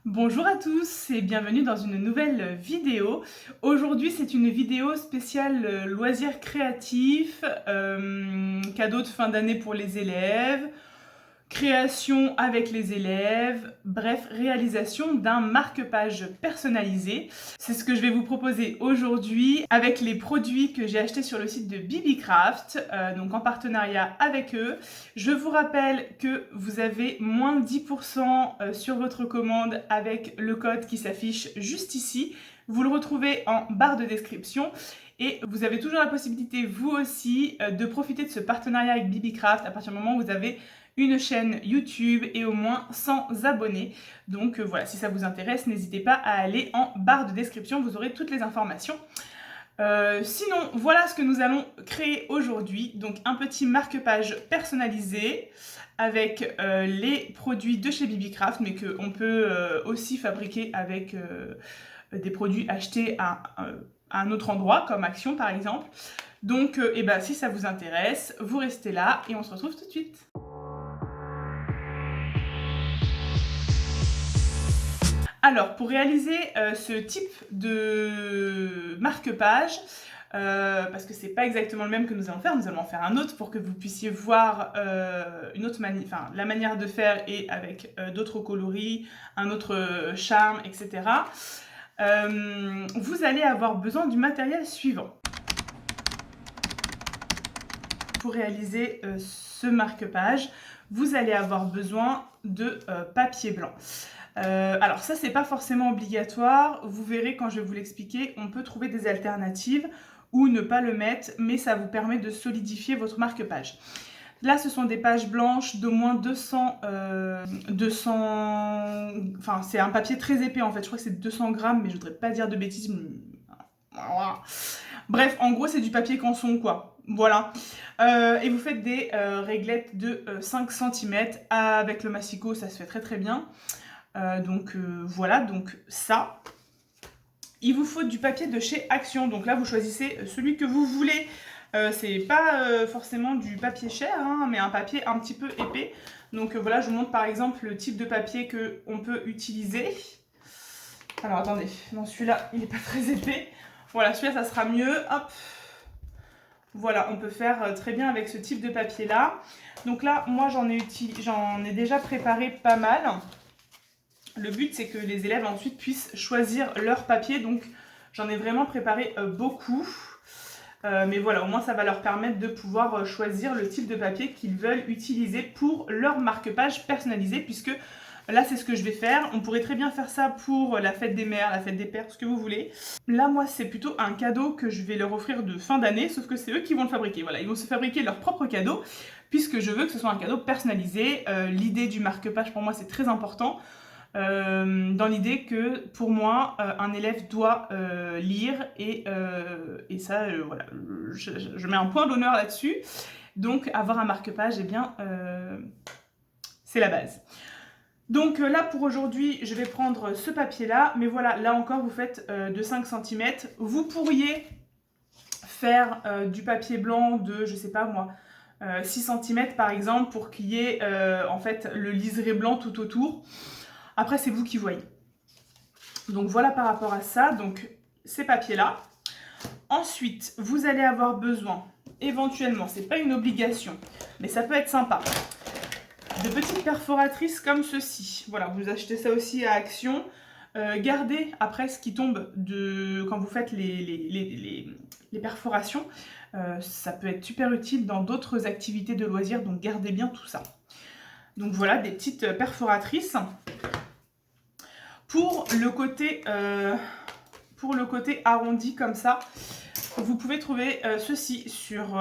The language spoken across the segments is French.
Bonjour à tous et bienvenue dans une nouvelle vidéo. Aujourd'hui c'est une vidéo spéciale loisirs créatifs, cadeaux de fin d'année pour les élèves, création avec les élèves, bref, réalisation d'un marque-page personnalisé. C'est ce que je vais vous proposer aujourd'hui avec les produits que j'ai achetés sur le site de Bibicraft, donc en partenariat avec eux. Je vous rappelle que vous avez moins 10% sur votre commande avec le code qui s'affiche juste ici. Vous le retrouvez en barre de description. Et vous avez toujours la possibilité, vous aussi, de profiter de ce partenariat avec Bibicraft à partir du moment où vous avez une chaîne YouTube et au moins 100 abonnés. Donc voilà, si ça vous intéresse, n'hésitez pas à aller en barre de description, vous aurez toutes les informations. Sinon, voilà ce que nous allons créer aujourd'hui. Donc un petit marque-page personnalisé avec les produits de chez Bibicraft, mais qu'on peut aussi fabriquer avec des produits achetés à un autre endroit, comme Action par exemple. Donc si ça vous intéresse, vous restez là et on se retrouve tout de suite. Alors, pour réaliser ce type de marque-page, parce que c'est pas exactement le même que nous allons en faire un autre pour que vous puissiez voir la manière de faire et avec d'autres coloris, un autre charme, etc. Vous allez avoir besoin du matériel suivant. Pour réaliser ce marque-page, vous allez avoir besoin de papier blanc. Alors ça, c'est pas forcément obligatoire. Vous verrez quand je vais vous l'expliquer, on peut trouver des alternatives ou ne pas le mettre, mais ça vous permet de solidifier votre marque-page. Là, ce sont des pages blanches d'au moins 200... Enfin, c'est un papier très épais en fait. Je crois que c'est 200 grammes, mais je voudrais pas dire de bêtises. Bref, en gros, c'est du papier canson, quoi. Voilà. Et vous faites des réglettes de 5 cm. Avec le massicot, ça se fait très très bien. Voilà, donc ça. Il vous faut du papier de chez Action. Donc là, vous choisissez celui que vous voulez. C'est pas forcément du papier cher, hein, mais un papier un petit peu épais. Donc voilà, je vous montre par exemple le type de papier qu'on peut utiliser. Alors attendez, non, celui-là, il n'est pas très épais. Voilà, celui-là, ça sera mieux. Hop. Voilà, on peut faire très bien avec ce type de papier-là. Donc là, moi, j'en ai déjà préparé pas mal. Le but, c'est que les élèves ensuite puissent choisir leur papier. Donc, j'en ai vraiment préparé beaucoup. Mais voilà, au moins, ça va leur permettre de pouvoir choisir le type de papier qu'ils veulent utiliser pour leur marque-page personnalisé. Puisque là, c'est ce que je vais faire. On pourrait très bien faire ça pour la fête des mères, la fête des pères, ce que vous voulez. Là, moi, c'est plutôt un cadeau que je vais leur offrir de fin d'année. Sauf que c'est eux qui vont le fabriquer. Voilà, ils vont se fabriquer leur propre cadeau. Puisque je veux que ce soit un cadeau personnalisé. L'idée du marque-page, pour moi, c'est très important. Dans l'idée que pour moi un élève doit lire et ça voilà, je mets un point d'honneur là-dessus. Donc avoir un marque-page, eh bien c'est la base. Donc là pour aujourd'hui je vais prendre ce papier là, mais voilà, là encore vous faites de 5 cm. Vous pourriez faire du papier blanc de, je sais pas moi, 6 cm par exemple, pour qu'il y ait en fait le liseré blanc tout autour. Après, c'est vous qui voyez. Donc voilà par rapport à ça, donc ces papiers-là. Ensuite, vous allez avoir besoin, éventuellement, c'est pas une obligation, mais ça peut être sympa, de petites perforatrices comme ceci. Voilà, vous achetez ça aussi à Action. Gardez après ce qui tombe quand vous faites les perforations. Ça peut être super utile dans d'autres activités de loisirs, donc gardez bien tout ça. Donc voilà, des petites perforatrices. Pour le côté arrondi comme ça, vous pouvez trouver ceci sur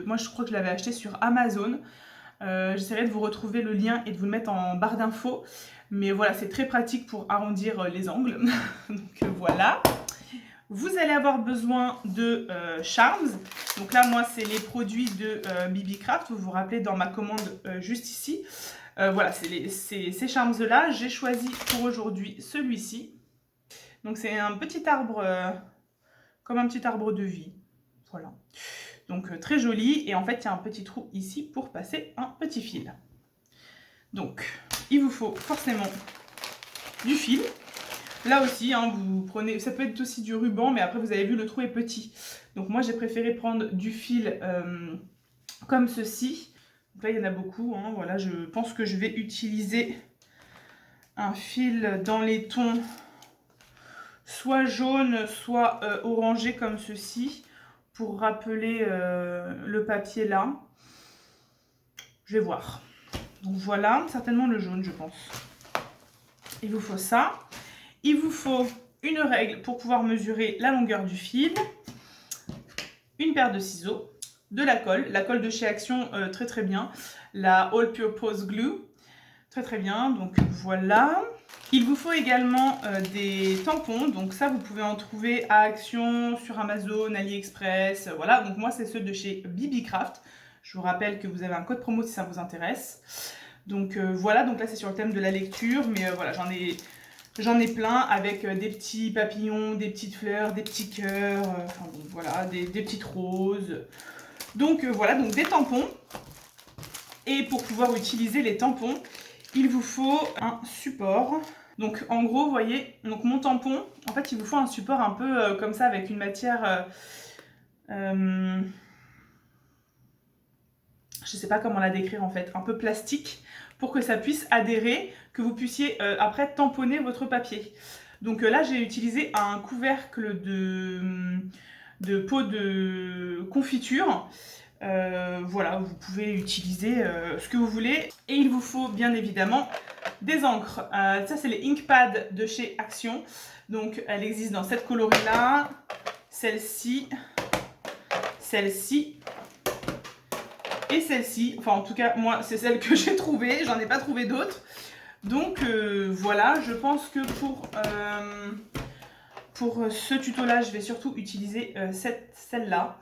moi je crois que je l'avais acheté sur Amazon. J'essaierai de vous retrouver le lien et de vous le mettre en barre d'infos. Mais voilà, c'est très pratique pour arrondir les angles. Donc voilà. Vous allez avoir besoin de Charms. Donc là, moi, c'est les produits de Bibicraft. Vous vous rappelez dans ma commande juste ici. Voilà, c'est ces charms-là. J'ai choisi pour aujourd'hui celui-ci. Donc c'est un petit arbre, comme un petit arbre de vie. Voilà. Donc très joli. Et en fait, il y a un petit trou ici pour passer un petit fil. Donc, il vous faut forcément du fil. Là aussi, hein, vous prenez, ça peut être aussi du ruban, mais après vous avez vu le trou est petit. Donc moi j'ai préféré prendre du fil comme ceci. Donc là il y en a beaucoup, hein, voilà, je pense que je vais utiliser un fil dans les tons soit jaune, soit orangé comme ceci, pour rappeler le papier là. Je vais voir. Donc voilà, certainement le jaune je pense. Il vous faut ça. Il vous faut une règle pour pouvoir mesurer la longueur du fil, une paire de ciseaux, de la colle de chez Action, très très bien, la All Purpose Glue, très très bien, donc voilà. Il vous faut également des tampons, donc ça vous pouvez en trouver à Action, sur Amazon, AliExpress, voilà, donc moi c'est ceux de chez BBcraft. Je vous rappelle que vous avez un code promo si ça vous intéresse. Donc voilà, donc là c'est sur le thème de la lecture, mais voilà, j'en ai plein avec des petits papillons, des petites fleurs, des petits cœurs, enfin bon, voilà, des petites roses. Donc voilà, donc des tampons. Et pour pouvoir utiliser les tampons, il vous faut un support. Donc en gros, vous voyez, donc mon tampon, en fait, il vous faut un support un peu comme ça avec une matière... je ne sais pas comment la décrire en fait, un peu plastique, pour que ça puisse adhérer, que vous puissiez après tamponner votre papier. Donc là, j'ai utilisé un couvercle de pot de confiture. Voilà, vous pouvez utiliser ce que vous voulez. Et il vous faut bien évidemment des encres. Ça, c'est les Inkpad de chez Action. Donc, elle existe dans cette coloris-là, celle-ci, celle-ci et celle-ci. Enfin, en tout cas, moi, c'est celle que j'ai trouvée. J'en ai pas trouvé d'autres. Donc, voilà, je pense que pour ce tuto-là, je vais surtout utiliser celle-là.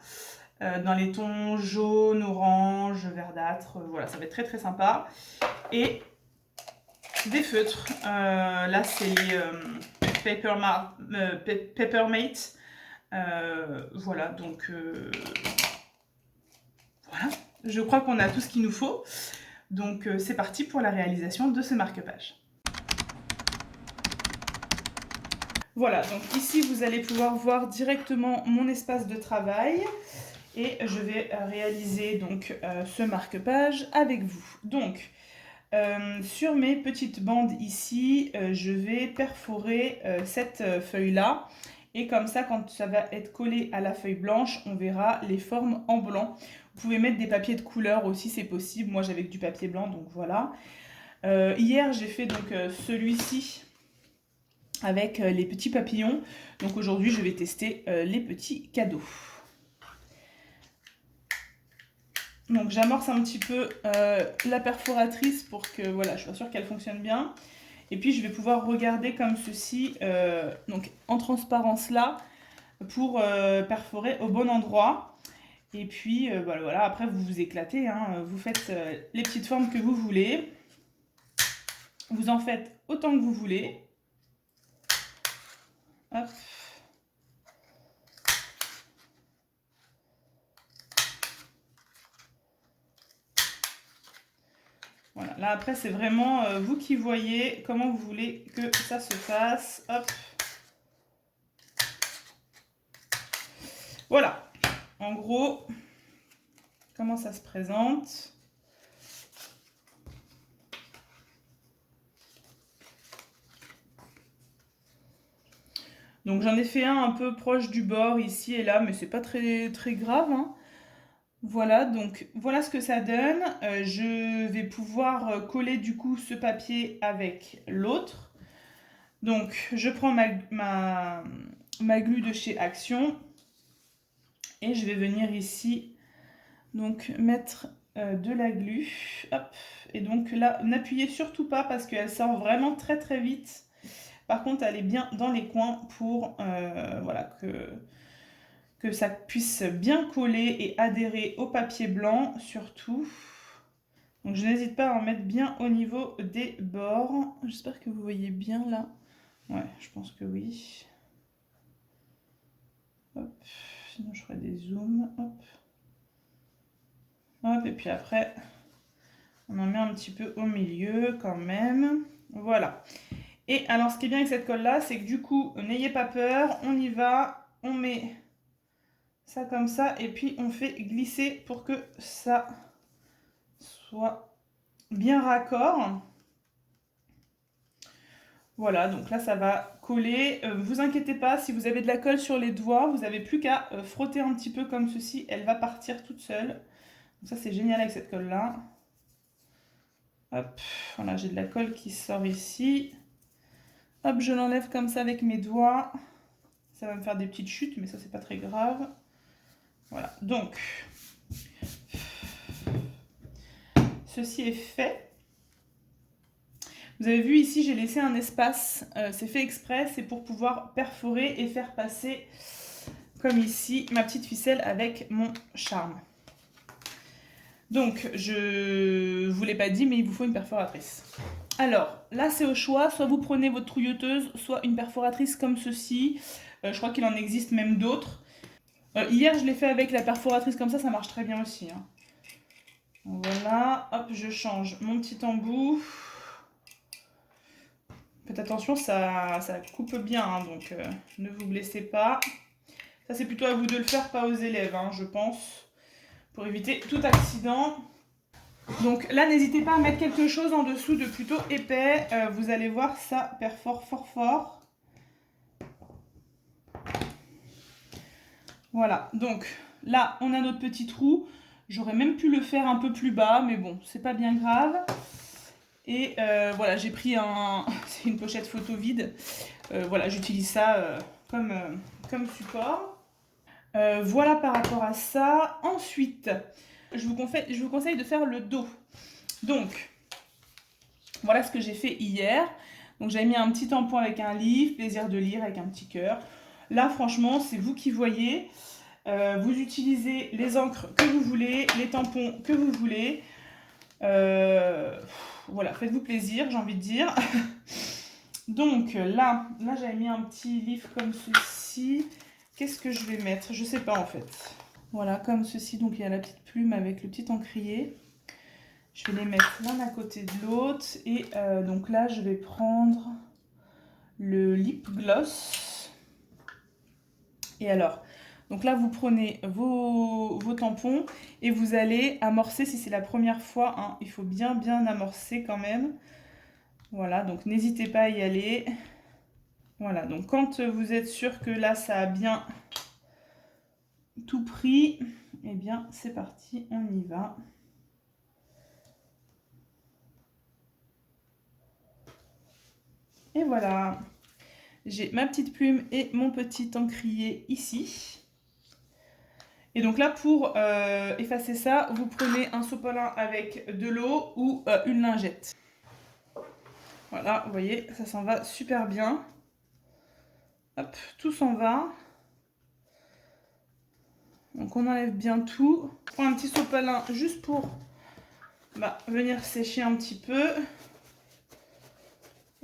Dans les tons jaune, orange, verdâtre, voilà, ça va être très très sympa. Et des feutres, là c'est les Papermate, voilà, donc voilà, je crois qu'on a tout ce qu'il nous faut. Donc c'est parti pour la réalisation de ce marque-page. Voilà, donc ici vous allez pouvoir voir directement mon espace de travail. Et je vais réaliser donc ce marque-page avec vous. Donc, sur mes petites bandes ici, je vais perforer cette feuille-là. Et comme ça, quand ça va être collé à la feuille blanche, on verra les formes en blanc. Vous pouvez mettre des papiers de couleur aussi, c'est possible. Moi, j'avais du papier blanc, donc voilà. Hier, j'ai fait donc celui-ci avec les petits papillons. Donc aujourd'hui, je vais tester les petits cadeaux. Donc j'amorce un petit peu la perforatrice pour que voilà, je sois sûre qu'elle fonctionne bien. Et puis je vais pouvoir regarder comme ceci, donc en transparence là, pour perforer au bon endroit. Et puis voilà, après vous vous éclatez, hein, vous faites les petites formes que vous voulez. Vous en faites autant que vous voulez. Hop. Voilà, là après c'est vraiment vous qui voyez comment vous voulez que ça se fasse. Hop. Voilà, en gros, comment ça se présente. Donc j'en ai fait un peu proche du bord ici et là, mais c'est pas très, très grave, hein. Voilà, donc voilà ce que ça donne. Je vais pouvoir coller du coup ce papier avec l'autre. Donc je prends ma glue de chez Action et je vais venir ici donc mettre de la glu. Hop. Et donc là, n'appuyez surtout pas parce qu'elle sort vraiment très très vite. Par contre, elle est bien dans les coins pour voilà, que ça puisse bien coller et adhérer au papier blanc surtout. Donc je n'hésite pas à en mettre bien au niveau des bords. J'espère que vous voyez bien là. Ouais, je pense que oui. Hop. Sinon je ferai des zooms. Hop. Hop, et puis après, on en met un petit peu au milieu quand même. Voilà. Et alors, ce qui est bien avec cette colle-là, c'est que du coup, n'ayez pas peur, on y va, on met ça comme ça, et puis on fait glisser pour que ça soit bien raccord. Voilà, donc là, ça va coller. Vous inquiétez pas, si vous avez de la colle sur les doigts, vous n'avez plus qu'à frotter un petit peu comme ceci, elle va partir toute seule. Donc ça, c'est génial avec cette colle-là. Hop, voilà, j'ai de la colle qui sort ici. Hop, je l'enlève comme ça avec mes doigts. Ça va me faire des petites chutes, mais ça, c'est pas très grave. Voilà, donc, ceci est fait. Vous avez vu ici, j'ai laissé un espace. C'est fait exprès, c'est pour pouvoir perforer et faire passer, comme ici, ma petite ficelle avec mon charme. Donc, je ne vous l'ai pas dit, mais il vous faut une perforatrice. Alors, là, c'est au choix. Soit vous prenez votre trouilleuse, soit une perforatrice comme ceci. Je crois qu'il en existe même d'autres. Hier, je l'ai fait avec la perforatrice comme ça marche très bien aussi. Hein. Voilà, hop, je change mon petit embout. Faites attention, ça coupe bien, hein, donc ne vous blessez pas. Ça, c'est plutôt à vous de le faire, pas aux élèves, hein, je pense, pour éviter tout accident. Donc là, n'hésitez pas à mettre quelque chose en dessous de plutôt épais. Vous allez voir, ça perfore fort fort. Voilà, donc là, on a notre petit trou. J'aurais même pu le faire un peu plus bas, mais bon, c'est pas bien grave. Et voilà, j'ai pris c'est une pochette photo vide. Voilà, j'utilise ça comme support. Voilà par rapport à ça. Ensuite, je vous conseille de faire le dos. Donc, voilà ce que j'ai fait hier. Donc, j'avais mis un petit tampon avec un livre, plaisir de lire avec un petit cœur. Là, franchement, c'est vous qui voyez. Vous utilisez les encres que vous voulez, les tampons que vous voulez. Voilà, faites-vous plaisir, j'ai envie de dire. Donc là j'avais mis un petit livre comme ceci. Qu'est-ce que je vais mettre? Je sais pas en fait. Voilà, comme ceci. Donc il y a la petite plume avec le petit encrier. Je vais les mettre l'un à côté de l'autre. Et donc là, je vais prendre le lip gloss. Et alors, donc là, vous prenez vos tampons et vous allez amorcer si c'est la première fois. Hein, il faut bien amorcer quand même. Voilà, donc n'hésitez pas à y aller. Voilà, donc quand vous êtes sûr que là, ça a bien tout pris, eh bien, c'est parti, on y va. Et voilà, j'ai ma petite plume et mon petit encrier ici. Et donc là, pour effacer ça, vous prenez un sopalin avec de l'eau ou une lingette. Voilà, vous voyez, ça s'en va super bien. Hop, tout s'en va. Donc on enlève bien tout. On prend un petit sopalin juste pour venir sécher un petit peu.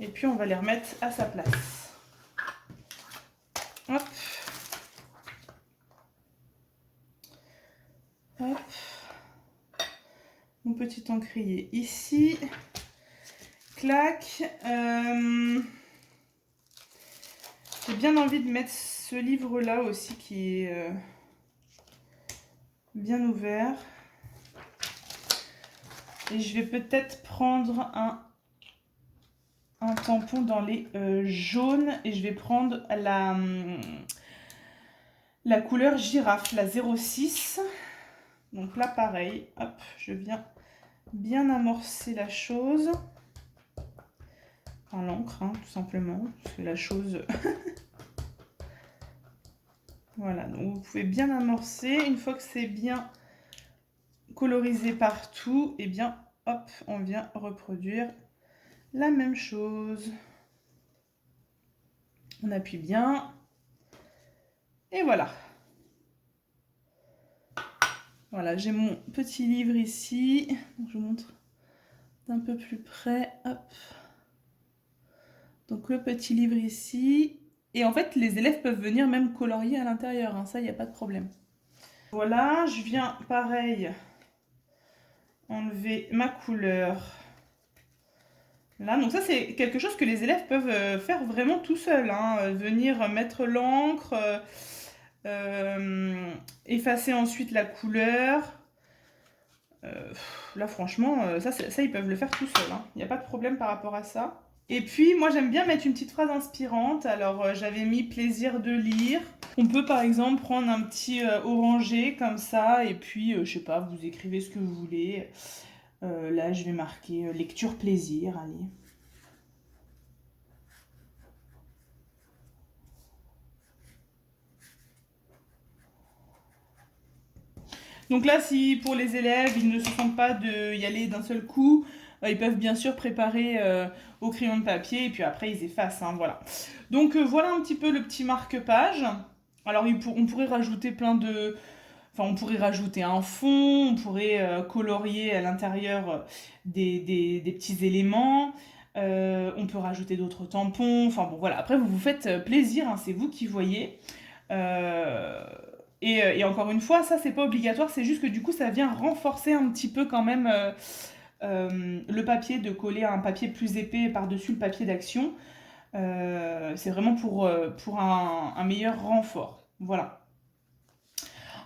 Et puis on va les remettre à sa place. Hop. Hop. Mon petit encrier ici. Clac. J'ai bien envie de mettre ce livre-là aussi qui est bien ouvert. Et je vais peut-être prendre un tampon dans les jaunes et je vais prendre la couleur girafe, la 06. Donc là, pareil, hop, je viens bien amorcer la chose. Enfin, l'encre, hein, tout simplement, parce que la chose... Voilà, donc vous pouvez bien amorcer. Une fois que c'est bien colorisé partout, et bien, hop, on vient reproduire la même chose. On appuie bien. Et voilà. Voilà, j'ai mon petit livre ici. Je vous montre d'un peu plus près. Hop. Donc le petit livre ici. Et en fait, les élèves peuvent venir même colorier à l'intérieur. Hein, ça, il n'y a pas de problème. Voilà, je viens pareil enlever ma couleur Là, donc ça, c'est quelque chose que les élèves peuvent faire vraiment tout seuls, hein. Venir mettre l'encre, effacer ensuite la couleur. Là, franchement, ça, ils peuvent le faire tout seuls, hein. Il n'y a pas de problème par rapport à ça. Et puis, moi, j'aime bien mettre une petite phrase inspirante. Alors, j'avais mis plaisir de lire. On peut, par exemple, prendre un petit orangé comme ça. Et puis, je sais pas, vous écrivez ce que vous voulez. Là, je vais marquer lecture plaisir. Allez. Donc là, si pour les élèves, ils ne se sentent pas d'y aller d'un seul coup, ils peuvent bien sûr préparer au crayon de papier et puis après ils effacent, hein, voilà. Donc voilà un petit peu le petit marque-page. Alors on pourrait rajouter plein de... Enfin, on pourrait rajouter un fond, on pourrait colorier à l'intérieur des petits éléments, on peut rajouter d'autres tampons, enfin bon voilà, après vous vous faites plaisir, hein, c'est vous qui voyez. Euh, et encore une fois, ça c'est pas obligatoire, c'est juste que du coup ça vient renforcer un petit peu quand même le papier, de coller un papier plus épais par-dessus le papier d'action. C'est vraiment pour un meilleur renfort. Voilà.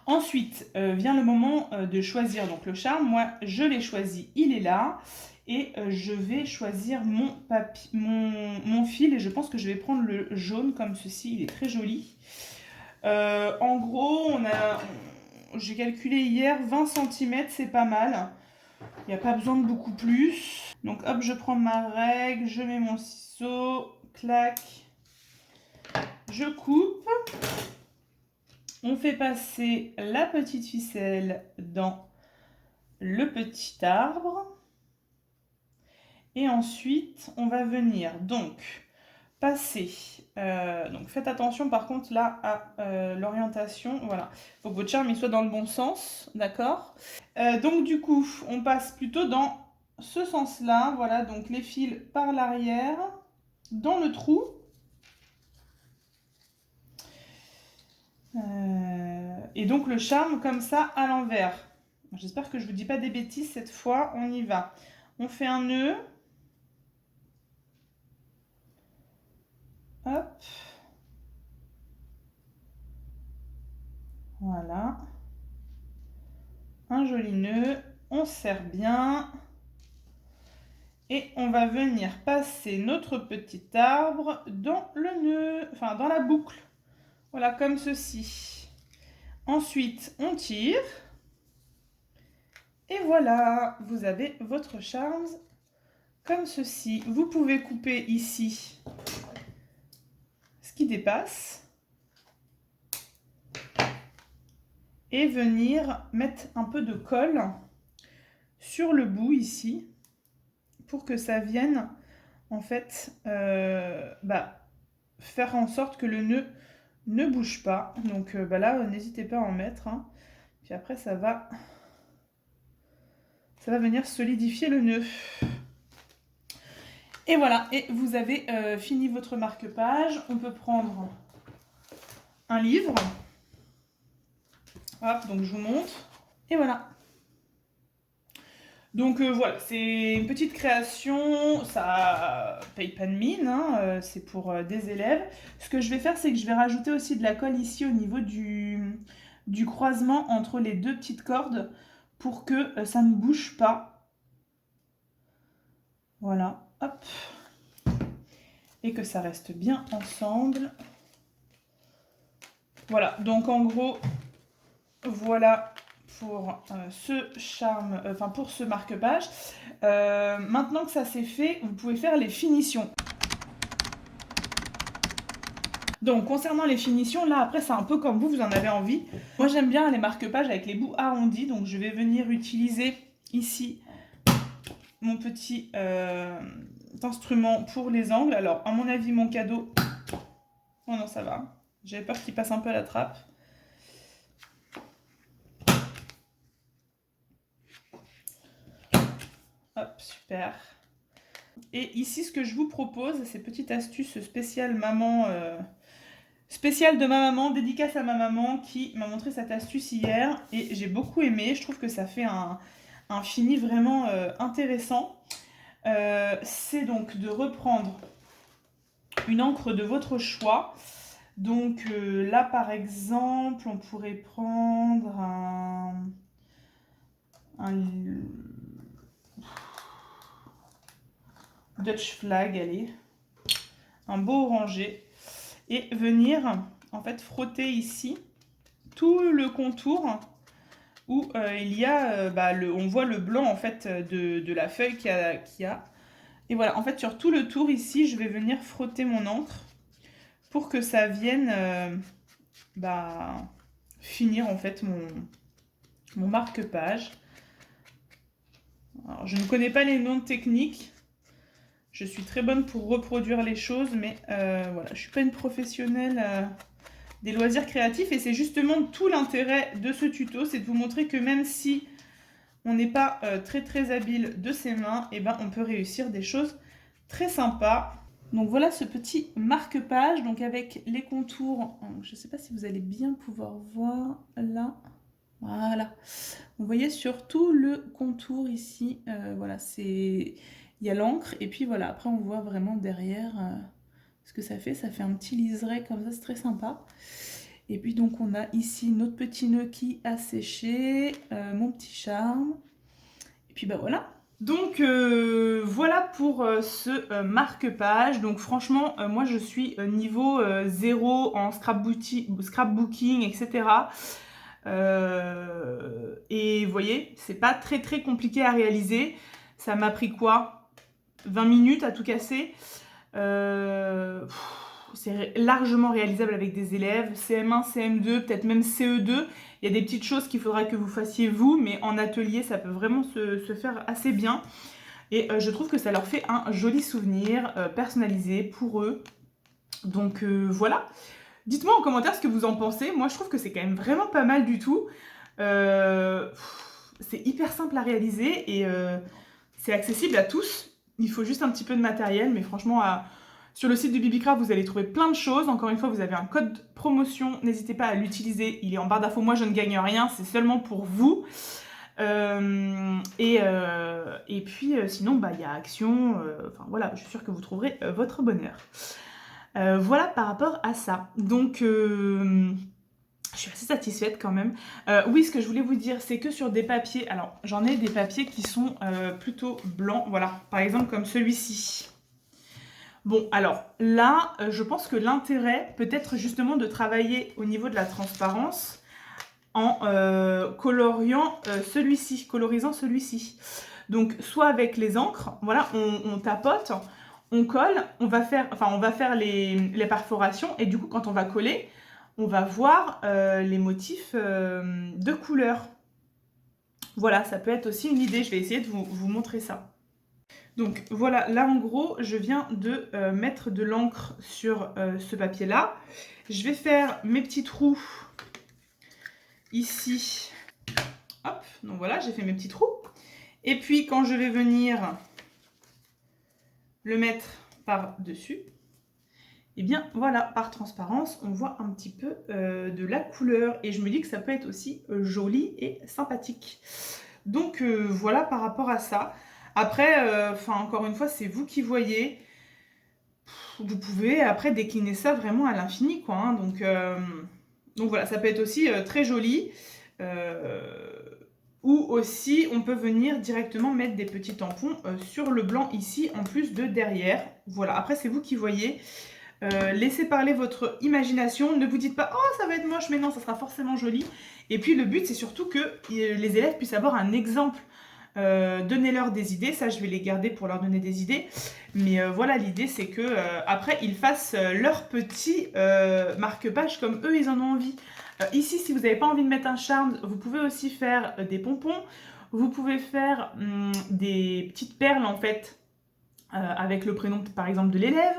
Ensuite vient le moment de choisir donc le charme. Moi je l'ai choisi, il est là. Et je vais choisir mon fil et je pense que je vais prendre le jaune comme ceci, il est très joli. En gros, j'ai calculé hier 20 cm, c'est pas mal. Il n'y a pas besoin de beaucoup plus. Donc hop, je prends ma règle, je mets mon ciseau, clac, je coupe. On fait passer la petite ficelle dans le petit arbre. Et ensuite, on va venir donc passer. Donc faites attention par contre là à l'orientation. Voilà, il faut que votre charme il soit dans le bon sens, d'accord. Donc du coup, on passe plutôt dans ce sens-là. Voilà, donc les fils par l'arrière, dans le trou. Et donc le charme comme ça à l'envers. J'espère que je ne vous dis pas des bêtises cette fois. On y va. On fait un nœud. Hop. Voilà. Un joli nœud. On serre bien. Et on va venir passer notre petit arbre dans le nœud, enfin dans la boucle. Voilà, comme ceci. Ensuite, on tire. Et voilà, vous avez votre charme comme ceci. Vous pouvez couper ici ce qui dépasse. Et venir mettre un peu de colle sur le bout ici. Pour que ça vienne, en fait, faire en sorte que le nœud ne bouge pas. Donc là, n'hésitez pas à en mettre. Hein. Puis après, ça va venir solidifier le nœud. Et voilà, et vous avez fini votre marque-page. On peut prendre un livre. Hop, donc je vous montre. Et voilà. Donc voilà, c'est une petite création, ça paye pas de mine, hein, c'est pour des élèves. Ce que je vais faire, c'est que je vais rajouter aussi de la colle ici au niveau du croisement entre les deux petites cordes pour que ça ne bouge pas. Voilà, hop. Et que ça reste bien ensemble. Voilà, donc en gros, voilà pour ce charme, pour ce marque-page. Maintenant que ça c'est fait, vous pouvez faire les finitions. Donc concernant les finitions, là après c'est un peu comme vous en avez envie. Moi j'aime bien les marque-pages avec les bouts arrondis, donc je vais venir utiliser ici mon petit instrument pour les angles. Alors à mon avis mon cadeau, oh non ça va, j'avais peur qu'il passe un peu à la trappe. Hop, super. Et ici, ce que je vous propose, c'est petite astuce spéciale maman, spéciale de ma maman, dédicace à ma maman qui m'a montré cette astuce hier et j'ai beaucoup aimé. Je trouve que ça fait un fini vraiment intéressant. c'est donc de reprendre une encre de votre choix. Donc là, par exemple, on pourrait prendre un Dutch Flag, allez, un beau orangé, et venir en fait frotter ici tout le contour où il y a, on voit le blanc en fait de la feuille qu'il y a. Et voilà, en fait sur tout le tour ici, je vais venir frotter mon encre pour que ça vienne finir en fait mon marque-page. Alors, je ne connais pas les noms techniques. Je suis très bonne pour reproduire les choses, mais voilà, je ne suis pas une professionnelle des loisirs créatifs. Et c'est justement tout l'intérêt de ce tuto, c'est de vous montrer que même si on n'est pas très habile de ses mains, et ben, on peut réussir des choses très sympas. Donc voilà ce petit marque-page, donc avec les contours, je ne sais pas si vous allez bien pouvoir voir là. Voilà, vous voyez sur tout le contour ici, voilà, il y a l'encre et puis voilà, après on voit vraiment derrière ce que ça fait un petit liseré comme ça, c'est très sympa. Et puis donc on a ici notre petit nœud qui a séché, mon petit charme, et puis voilà. Donc voilà pour ce marque-page. Donc franchement, moi je suis niveau 0 en scrapbooking, etc. Et vous voyez, c'est pas très compliqué à réaliser. Ça m'a pris quoi? 20 minutes à tout casser. C'est largement réalisable avec des élèves, CM1, CM2, peut-être même CE2. Il y a des petites choses qu'il faudra que vous fassiez vous, mais en atelier, ça peut vraiment se faire assez bien. Et je trouve que ça leur fait un joli souvenir personnalisé pour eux. Donc voilà. Dites-moi en commentaire ce que vous en pensez. Moi, je trouve que c'est quand même vraiment pas mal du tout. C'est hyper simple à réaliser et c'est accessible à tous. Il faut juste un petit peu de matériel, mais franchement, sur le site de Bibicraft, vous allez trouver plein de choses. Encore une fois, vous avez un code promotion. N'hésitez pas à l'utiliser. Il est en barre d'infos. Moi, je ne gagne rien. C'est seulement pour vous. Et puis, sinon, il y a Action. Enfin, voilà, je suis sûre que vous trouverez votre bonheur. Voilà par rapport à ça. Donc, je suis assez satisfaite quand même. Oui, ce que je voulais vous dire, c'est que sur des papiers... Alors, j'en ai des papiers qui sont plutôt blancs. Voilà, par exemple comme celui-ci. Bon, alors là, je pense que l'intérêt peut être justement de travailler au niveau de la transparence en colorisant celui-ci. Donc, soit avec les encres, voilà, on tapote, on colle, on va faire les perforations et du coup, quand on va coller, on va voir les motifs de couleur. Voilà, ça peut être aussi une idée. Je vais essayer de vous montrer ça. Donc voilà, là en gros, je viens de mettre de l'encre sur ce papier-là. Je vais faire mes petits trous ici. Hop, donc voilà, j'ai fait mes petits trous. Et puis quand je vais venir le mettre par-dessus, et bien voilà, par transparence, on voit un petit peu de la couleur. Et je me dis que ça peut être aussi joli et sympathique. Donc voilà par rapport à ça. Après, encore une fois, c'est vous qui voyez. Vous pouvez après décliner ça vraiment à l'infini, quoi. Hein. Donc voilà, ça peut être aussi très joli. Ou aussi, on peut venir directement mettre des petits tampons sur le blanc ici, en plus de derrière. Voilà, après c'est vous qui voyez. Laissez parler votre imagination. Ne vous dites pas « Oh, ça va être moche », mais non, ça sera forcément joli. Et puis le but, c'est surtout que les élèves puissent avoir un exemple. Donnez-leur des idées, ça je vais les garder pour leur donner des idées, mais voilà, l'idée c'est que après ils fassent leur petit marque-page comme eux ils en ont envie. Ici, si vous n'avez pas envie de mettre un charme, vous pouvez aussi faire des pompons, vous pouvez faire des petites perles en fait avec le prénom par exemple de l'élève.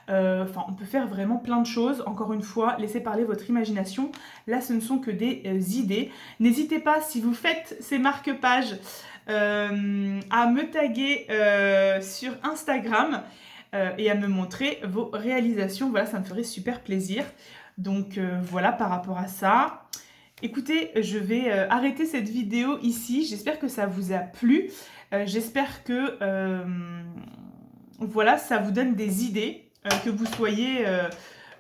On peut faire vraiment plein de choses. Encore une fois, laissez parler votre imagination. Là, ce ne sont que des idées. N'hésitez pas, si vous faites ces marque-pages, à me taguer sur Instagram et à me montrer vos réalisations. Voilà, ça me ferait super plaisir. Donc voilà par rapport à ça. Écoutez, je vais arrêter cette vidéo ici. J'espère que ça vous a plu. J'espère que voilà, ça vous donne des idées, que vous soyez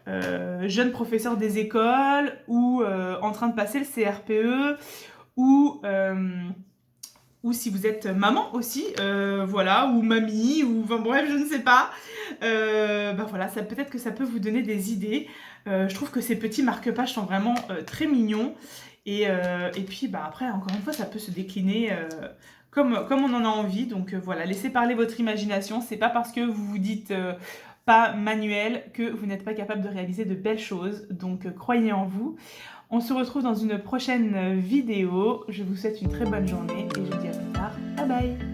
jeune professeur des écoles ou en train de passer le CRPE ou si vous êtes maman aussi, voilà, ou mamie, ou enfin bref, je ne sais pas. Bah voilà, ça peut-être que ça peut vous donner des idées. Je trouve que ces petits marque-pages sont vraiment très mignons. Et puis bah après, encore une fois, ça peut se décliner comme on en a envie. Donc voilà, laissez parler votre imagination. C'est pas parce que vous vous dites pas manuel que vous n'êtes pas capable de réaliser de belles choses. Donc croyez en vous. On se retrouve dans une prochaine vidéo. Je vous souhaite une très bonne journée et je vous dis à plus tard. Bye bye!